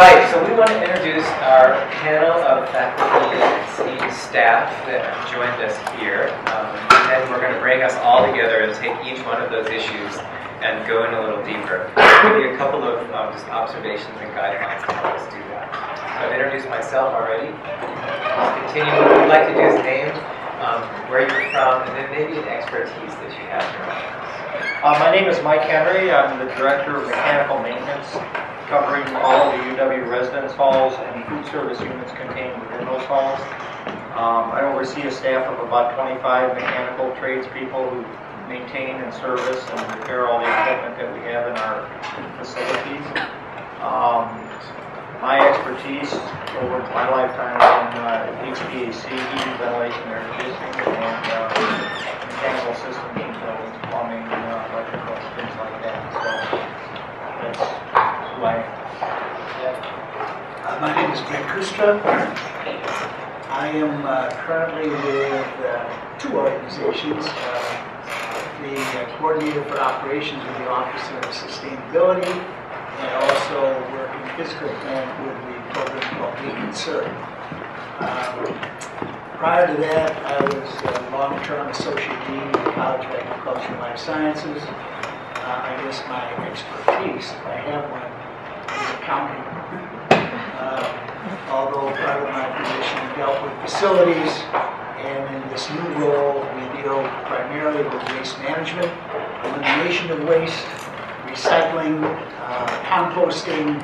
right, so we want to introduce our panel of faculty and STEAM staff that have joined us here. And then we're going to bring us all together and take each one of those issues and go in a little deeper. I'll give you a couple of just observations and guidelines to help us do that. So I've introduced myself already. Continue. What we'd like to do is name where you're from and then maybe an expertise that you have in your office. My name is Mike Henry. I'm the Director of Mechanical Maintenance, covering all of the UW residence halls and food service units contained within those halls. I oversee a staff of about 25 mechanical tradespeople who maintain and service and repair all the equipment that we have in our facilities. My expertise over my lifetime is in HVAC, heating, ventilation, air conditioning, and mechanical systems and buildings, plumbing, electrical, things like that. So that's who I am. My name is Greg Kustra. I am currently with two organizations. The coordinator for operations with the Office of Sustainability, and I also work in physical plant with the program called Lead and Serve. Prior to that, I was a long-term associate dean of the College of Agriculture and Life Sciences. I guess my expertise, if I have one, is accounting. Although part of my position dealt with facilities, and in this new role, we deal primarily with waste management, elimination of waste, recycling, composting,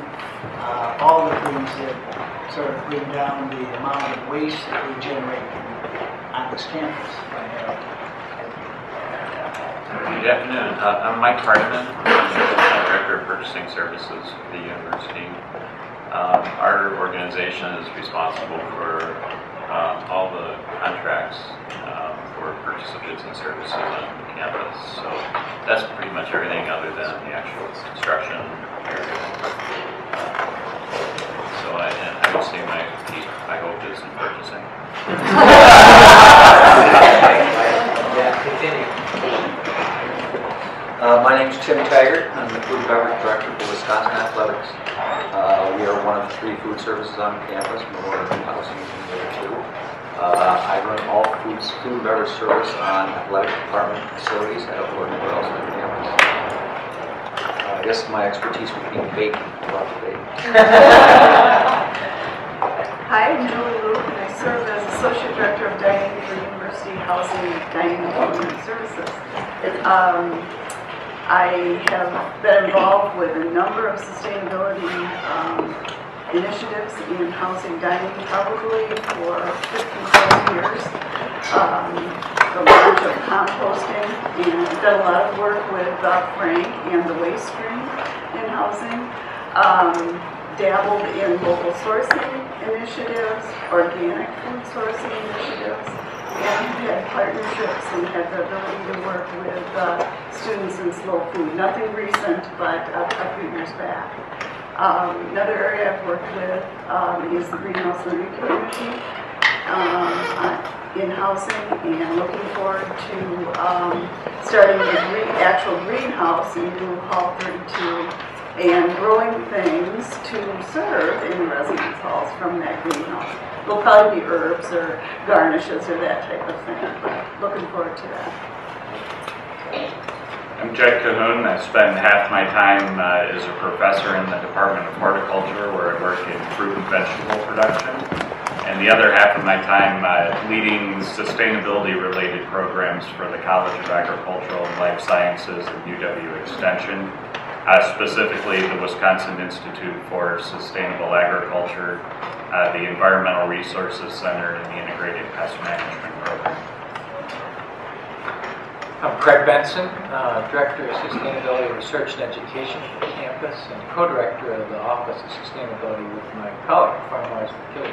all the things that sort of bring down the amount of waste that we generate on this campus. Good afternoon. I'm Mike Hardiman. I'm the Director of Purchasing Services at the university. Our organization is responsible for all the contracts for purchase of goods and services on campus. So that's pretty much everything other than the actual construction area. So I would say my expertise, I hope, is in purchasing. Yeah, continue. My name is Tim Taggart. I'm the Food and Beverage Director for Wisconsin Athletics. We are one of 3 food services on campus, Memorial Housing is the other 2. I run all food and beverage service on athletic department facilities. I don't work anywhere else on campus. I guess my expertise would be baking. I love to bake. Hi, I'm Julie Luke, and I serve as Associate Director of Dining for University Housing Dining and Development Services. I have been involved with a number of sustainability initiatives in housing dining probably for 50+ years. The launch of composting, and I've done a lot of work with Frank and the waste stream in housing. Dabbled in local sourcing initiatives, organic food sourcing initiatives, and had partnerships and had the ability to work with students in slow food. Nothing recent, but a few years back. Another area I've worked with is the Greenhouse Learning Community in housing, and looking forward to starting the actual greenhouse in New Hall 32 and growing things to serve in the residence halls from that greenhouse. It'll probably be herbs or garnishes or that type of thing, but looking forward to that. I'm Jed Cahoon. I spend half my time as a professor in the Department of Horticulture, where I work in fruit and vegetable production, and the other half of my time leading sustainability-related programs for the College of Agricultural and Life Sciences and UW Extension, specifically the Wisconsin Institute for Sustainable Agriculture, the Environmental Resources Center, and the Integrated Pest Management Program. I'm Craig Benson, Director of Sustainability Research and Education for the campus and co-director of the Office of Sustainability with my colleague, Farmers McKilley.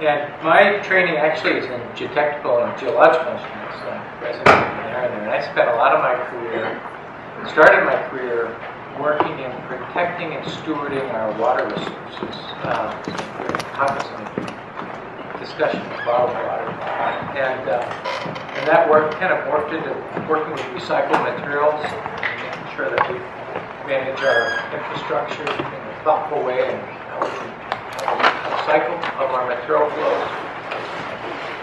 And my training actually is in geotechnical and geological instruments, resident engineering there. And I spent a lot of my career, started my career working in protecting and stewarding our water resources. Cognizant of discussion of bottled water. And that work kind of morphed into working with recycled materials, and making sure that we manage manage our infrastructure in a thoughtful way and how we cycle of our material flows.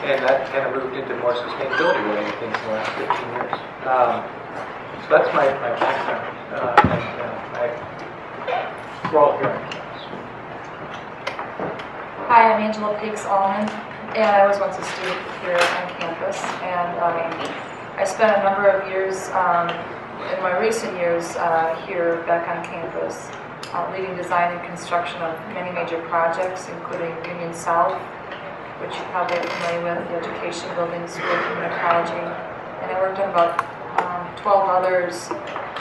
And that kind of moved into more sustainability related things in the last 15 years. So that's my background and my role here on campus. Hi, I'm Angela Peaks-Allman, and I was once a student here on campus. And I spent a number of years, in my recent years here back on campus, leading design and construction of many major projects, including Union South, which you probably are familiar with, the education building, School of Human Ecology. And I worked on about 12 others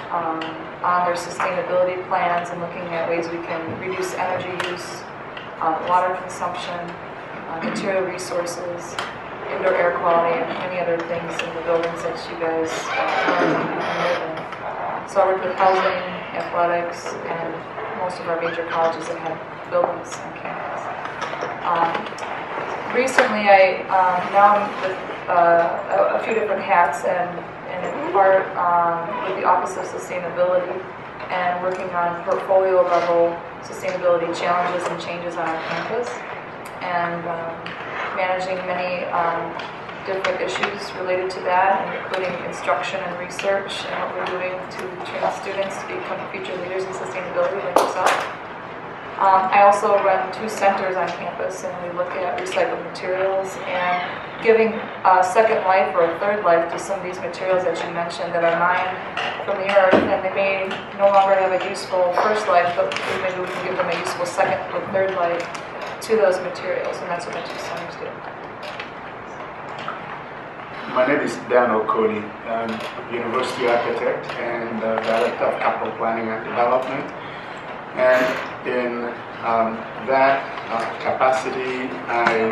on their sustainability plans and looking at ways we can reduce energy use, water consumption, material resources, indoor air quality, and many other things in the buildings that you guys live in. So I worked with housing, athletics, and most of our major colleges that have buildings on campus. Recently, now I'm with a few different hats, and in part with the Office of Sustainability, and working on portfolio level sustainability challenges and changes on our campus, and managing many different issues related to that, including instruction and research, and what we're doing to train students to become future leaders in sustainability like yourself. I also run 2 centers on campus, and we look at recycled materials and giving a second life or a third life to some of these materials that you mentioned that are mined from the earth, and they may no longer have a useful first life, but maybe we can give them a useful second or third life to those materials, and that's what the 2 centers do. My name is Dan Okoni. I'm a university architect and director of capital planning and development. And in that capacity, I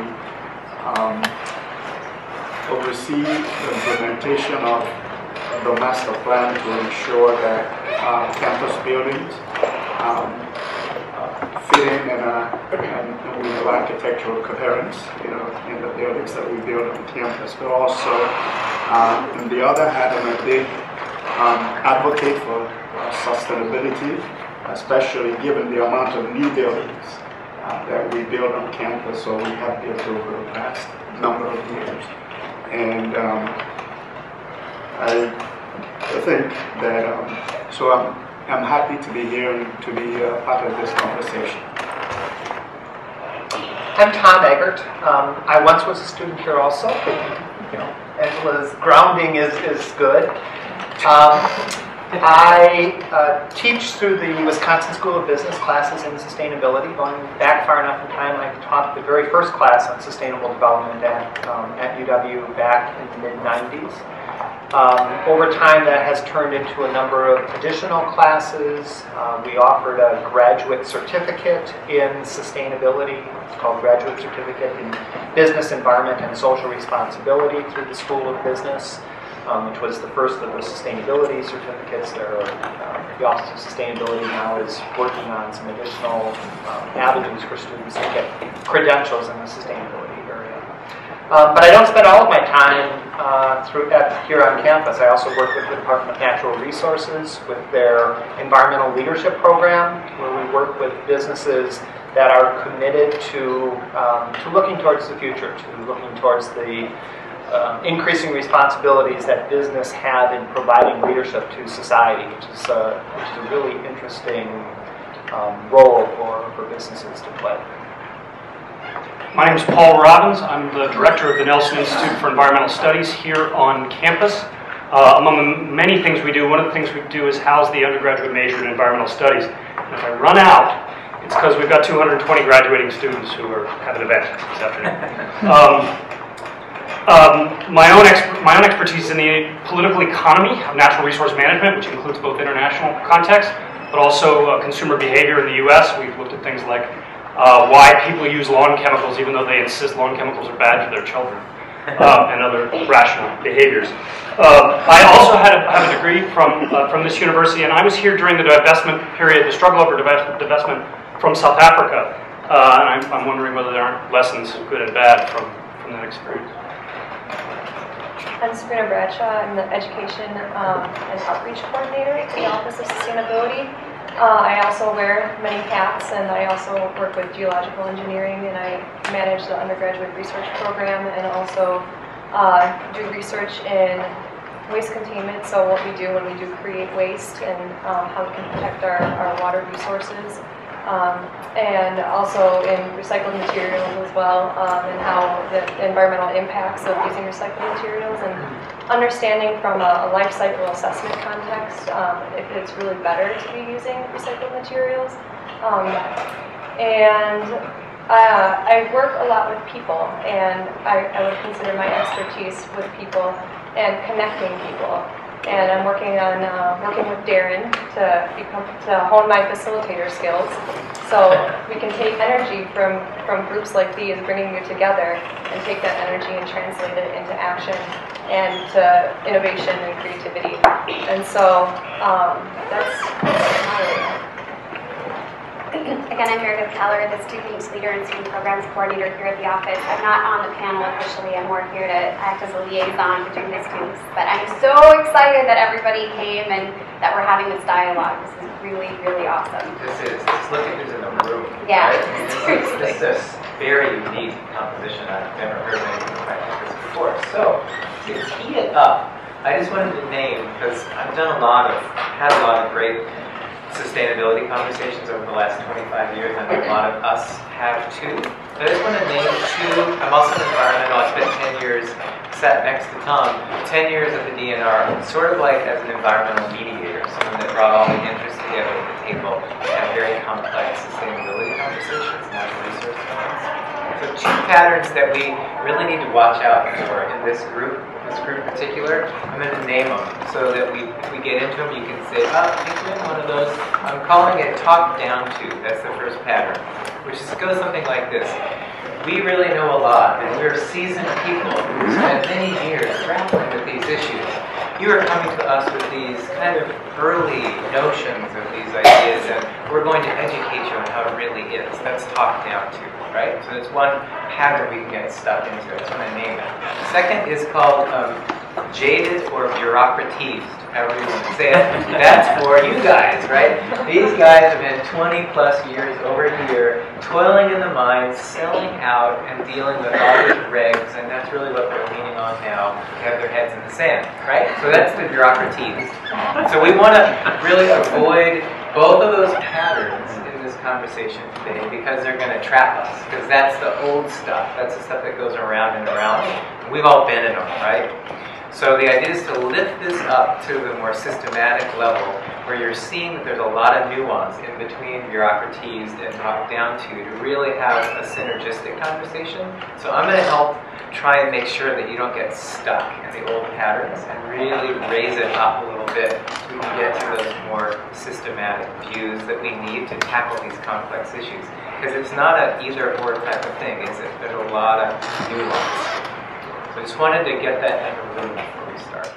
oversee the implementation of the master plan to ensure that campus buildings fit in and we have architectural coherence, in the buildings that we build on campus. But also, on the other hand, I'm a big advocate for sustainability, especially given the amount of new buildings that we build on campus, or we have built over the past number of years. And I think that, so I'm happy to be here and to be part of this conversation. I'm Tom Eggert. I once was a student here also. Angela's grounding is good. I teach through the Wisconsin School of Business classes in sustainability. Going back far enough in time, I taught the very first class on sustainable development at UW back in the mid-90s. Over time, that has turned into a number of additional classes. We offered a graduate certificate in sustainability. It's called Graduate Certificate in Business, Environment, and Social Responsibility through the School of Business, which was the first of the sustainability certificates. The Office of Sustainability now is working on some additional avenues for students to get credentials in the sustainability area. But I don't spend all of my time here on campus. I also work with the Department of Natural Resources with their environmental leadership program, where we work with businesses that are committed to looking towards the future, to looking towards the increasing responsibilities that business have in providing leadership to society, which is a really interesting role for businesses to play. My name is Paul Robbins. I'm the director of the Nelson Institute for Environmental Studies here on campus. Among the many things we do, one of the things we do is house the undergraduate major in environmental studies. And if I run out, it's because we've got 220 graduating students who have an event this afternoon. My own expertise is in the political economy of natural resource management, which includes both international context, but also consumer behavior in the U.S. We've looked at things like why people use lawn chemicals even though they insist lawn chemicals are bad for their children, and other rational behaviors. I also have a degree from this university, and I was here during the divestment period, the struggle over divestment from South Africa, and I'm wondering whether there aren't lessons, good and bad, from that experience. I'm Sabrina Bradshaw. I'm the Education and Outreach Coordinator for the Office of Sustainability. I also wear many hats, and I also work with geological engineering, and I manage the undergraduate research program, and also do research in waste containment, so what we do when we do create waste, and how we can protect our water resources, and also in recycled materials as well, and how the environmental impacts of using recycled materials, and understanding from a life cycle assessment context if it's really better to be using recycled materials. I work a lot with people, and I would consider my expertise with people and connecting people. And I'm working on working with Darren to hone my facilitator skills, so we can take energy from groups like these, bringing you together, and take that energy and translate it into action and to innovation and creativity. And so that's Again, I'm Meredith Keller, the Student Leader and Student Programs Coordinator here at the office. I'm not on the panel officially. I'm more here to act as a liaison between the students. But I'm so excited that everybody came and that we're having this dialogue. This is really, really awesome. This is. Look at who's in the room. Yeah, right? This is a very unique composition. I've never heard anything like this before. So, to tee it up, I just wanted to name, because I've had a lot of great sustainability conversations over the last 25 years, and a lot of us have too. I just want to name two. I'm also an environmental. I spent 10 years, sat next to Tom, 10 years at the DNR, sort of like as an environmental mediator, someone that brought all the interests together at the table and had very complex sustainability conversations, natural resource plans. So two patterns that we really need to watch out for in this group in particular. I'm going to name them so that if we get into them, you can say, oh, you're in one of those. I'm calling it top down to. That's the first pattern, which goes something like this. We really know a lot, and we're seasoned people who spent many years grappling with these issues. You are coming to us with these kind of early notions of these ideas, and we're going to educate you on how it really is. That's top down to, right? So it's one pattern we can get stuck into. That's when I name it. Second is called jaded or bureaucratized, however you want to say it. That's for you guys, right? These guys have been 20 plus years over here, toiling in the mines, selling out, and dealing with all these regs, and that's really what they're leaning on now, to have their heads in the sand, right? So that's the bureaucratized. So we want to really avoid both of those patterns in this conversation today, because they're going to trap us, because that's the old stuff. That's the stuff that goes around and around. We've all been in them, right? So the idea is to lift this up to the more systematic level, where you're seeing that there's a lot of nuance in between bureaucratized and top down to really have a synergistic conversation. So I'm going to help try and make sure that you don't get stuck in the old patterns and really raise it up a little bit so we can get to those more systematic views that we need to tackle these complex issues. Because it's not an either-or type of thing, is it? There's a lot of nuance. So I just wanted to get that in the room before we start.